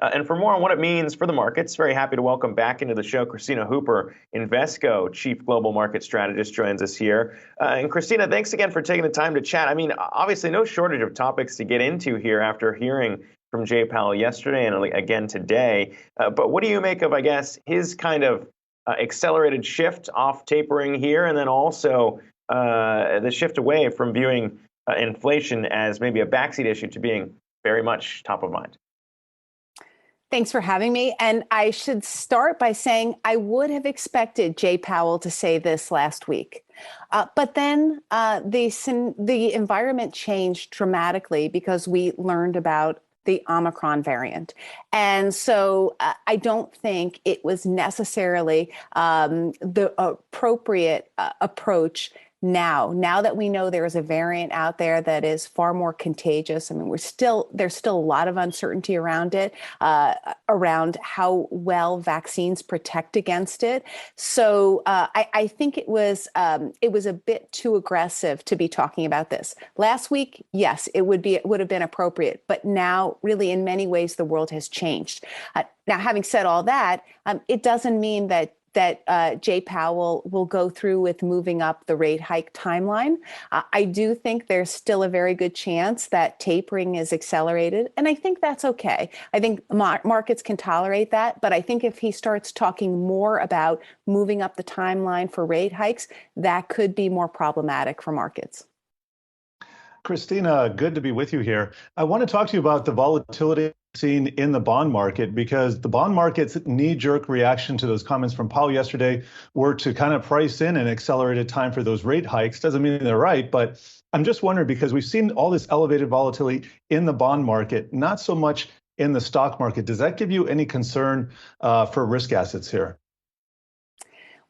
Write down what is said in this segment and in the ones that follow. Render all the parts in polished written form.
And for more on what it means for the markets, very happy to welcome back into the show Kristina Hooper, Invesco Chief Global Market Strategist, joins us here. And Kristina, thanks again for taking the time to chat. I mean, obviously no shortage of topics to get into here after hearing from Jay Powell yesterday and again today. But what do you make of, I guess, his kind of accelerated shift off tapering here, and then also the shift away from viewing inflation as maybe a backseat issue to being very much top of mind? Thanks for having me. And I should start by saying I would have expected Jay Powell to say this last week. But then the environment changed dramatically because we learned about the Omicron variant. And so I don't think it was necessarily the appropriate approach now that we know there is a variant out there that is far more contagious. I mean, there's still a lot of uncertainty around it, around how well vaccines protect against it. So I think it was a bit too aggressive to be talking about this. Last week, yes, it would have been appropriate, but now really in many ways the world has changed. Now, having said all that, it doesn't mean that Jay Powell will go through with moving up the rate hike timeline. I do think there's still a very good chance that tapering is accelerated, and I think that's okay. I think markets can tolerate that, but I think if he starts talking more about moving up the timeline for rate hikes, that could be more problematic for markets. Kristina, good to be with you here. I want to talk to you about the volatility seen in the bond market, because the bond market's knee-jerk reaction to those comments from Powell yesterday were to kind of price in an accelerated time for those rate hikes. Doesn't mean they're right, but I'm just wondering, because we've seen all this elevated volatility in the bond market, not so much in the stock market. Does that give you any concern for risk assets here?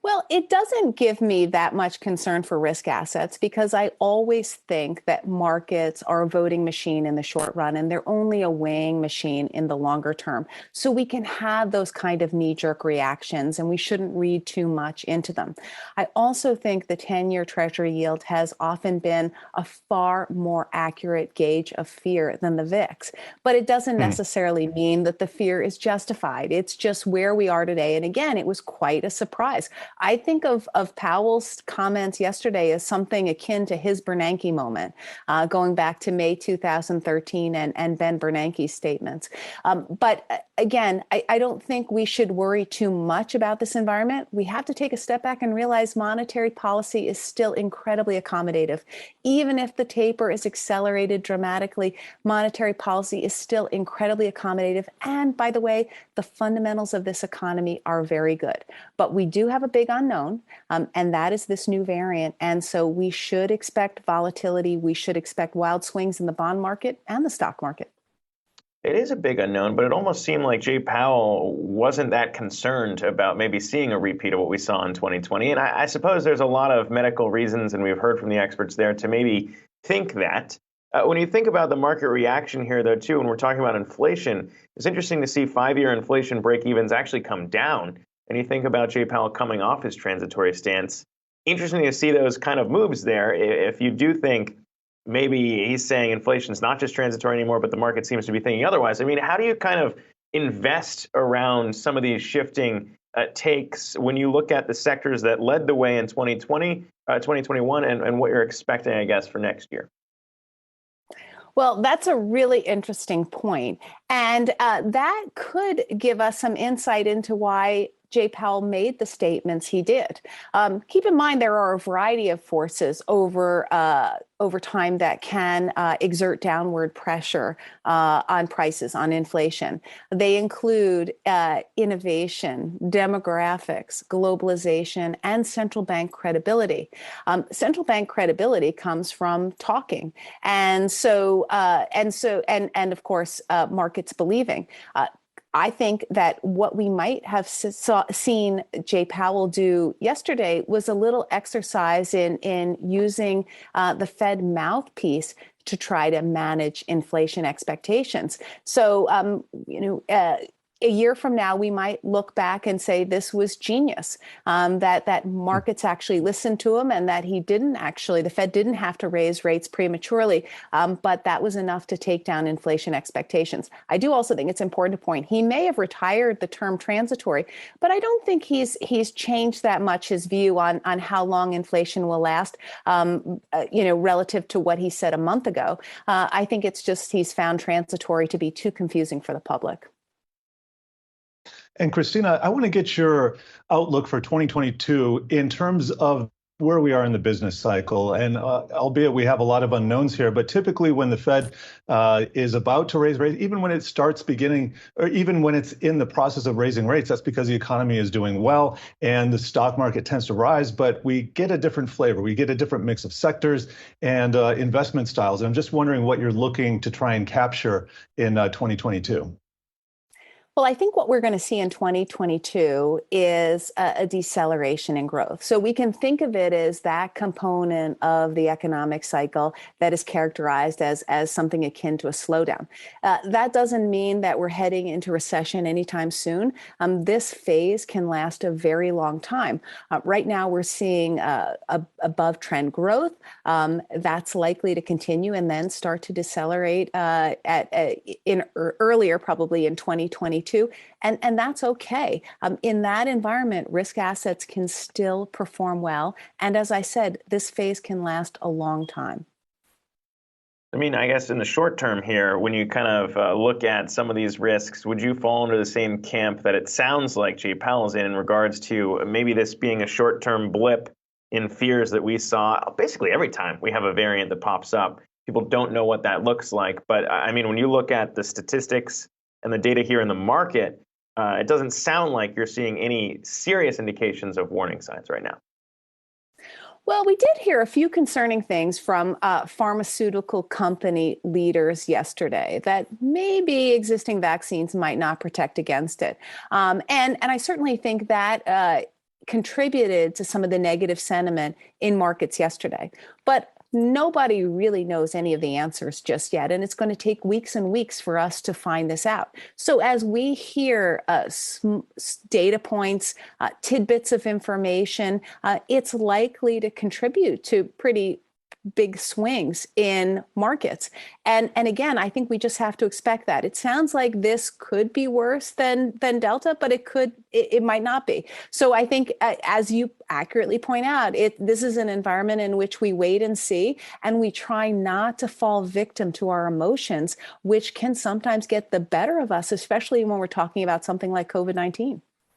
Well, it doesn't give me that much concern for risk assets, because I always think that markets are a voting machine in the short run, and they're only a weighing machine in the longer term. So we can have those kind of knee-jerk reactions, and we shouldn't read too much into them. I also think the 10-year Treasury yield has often been a far more accurate gauge of fear than the VIX, but it doesn't necessarily mean that the fear is justified. It's just where we are today. And again, it was quite a surprise. I think of Powell's comments yesterday as something akin to his Bernanke moment, going back to May 2013 and Ben Bernanke's statements. But again, I don't think we should worry too much about this environment. We have to take a step back and realize monetary policy is still incredibly accommodative. Even if the taper is accelerated dramatically, monetary policy is still incredibly accommodative. And by the way, the fundamentals of this economy are very good. But we do have a big unknown, and that is this new variant. And so we should expect volatility. We should expect wild swings in the bond market and the stock market. It is a big unknown, but it almost seemed like Jay Powell wasn't that concerned about maybe seeing a repeat of what we saw in 2020. And I suppose there's a lot of medical reasons, and we've heard from the experts there, to maybe think that. When you think about the market reaction here, though, too, when we're talking about inflation, it's interesting to see 5-year inflation break-evens actually come down. And you think about Jay Powell coming off his transitory stance. Interesting to see those kind of moves there. If you do think maybe he's saying inflation is not just transitory anymore, but the market seems to be thinking otherwise. I mean, how do you kind of invest around some of these shifting takes when you look at the sectors that led the way in 2020, 2021, and what you're expecting, I guess, for next year? Well, that's a really interesting point. And that could give us some insight into why Jay Powell made the statements he did. Keep in mind, there are a variety of forces over time that can exert downward pressure on prices, on inflation. They include innovation, demographics, globalization, and central bank credibility. Central bank credibility comes from talking, and of course, markets believing. I think that what we might have seen Jay Powell do yesterday was a little exercise in using the Fed mouthpiece to try to manage inflation expectations. So, a year from now, we might look back and say this was genius, that markets actually listened to him and that the Fed didn't have to raise rates prematurely, but that was enough to take down inflation expectations. I do also think it's important to point, he may have retired the term transitory, but I don't think he's changed that much his view on how long inflation will last, relative to what he said a month ago. I think it's just he's found transitory to be too confusing for the public. And Kristina, I want to get your outlook for 2022 in terms of where we are in the business cycle. And albeit we have a lot of unknowns here, but typically when the Fed is about to raise rates, even when it starts beginning, or even when it's in the process of raising rates, that's because the economy is doing well and the stock market tends to rise, but we get a different flavor. We get a different mix of sectors and investment styles. And I'm just wondering what you're looking to try and capture in 2022. Well, I think what we're going to see in 2022 is a deceleration in growth. So we can think of it as that component of the economic cycle that is characterized as something akin to a slowdown. That doesn't mean that we're heading into recession anytime soon. This phase can last a very long time. Right now, we're seeing above trend growth. That's likely to continue and then start to decelerate earlier, probably in 2022. And that's okay. In that environment, risk assets can still perform well. And as I said, this phase can last a long time. I mean, I guess in the short term here, when you kind of look at some of these risks, would you fall into the same camp that it sounds like Jay Powell's in regards to maybe this being a short-term blip in fears that we saw basically every time we have a variant that pops up? People don't know what that looks like. But I mean, when you look at the statistics and the data here in the market, it doesn't sound like you're seeing any serious indications of warning signs right now. Well, we did hear a few concerning things from pharmaceutical company leaders yesterday, that maybe existing vaccines might not protect against it. And I certainly think that contributed to some of the negative sentiment in markets yesterday. But nobody really knows any of the answers just yet, and it's going to take weeks and weeks for us to find this out. So as we hear data points, tidbits of information, it's likely to contribute to pretty big swings in markets. And again, I think we just have to expect that. It sounds like this could be worse than Delta, but it might not be. So I think, as you accurately point out, this is an environment in which we wait and see, and we try not to fall victim to our emotions, which can sometimes get the better of us, especially when we're talking about something like COVID-19.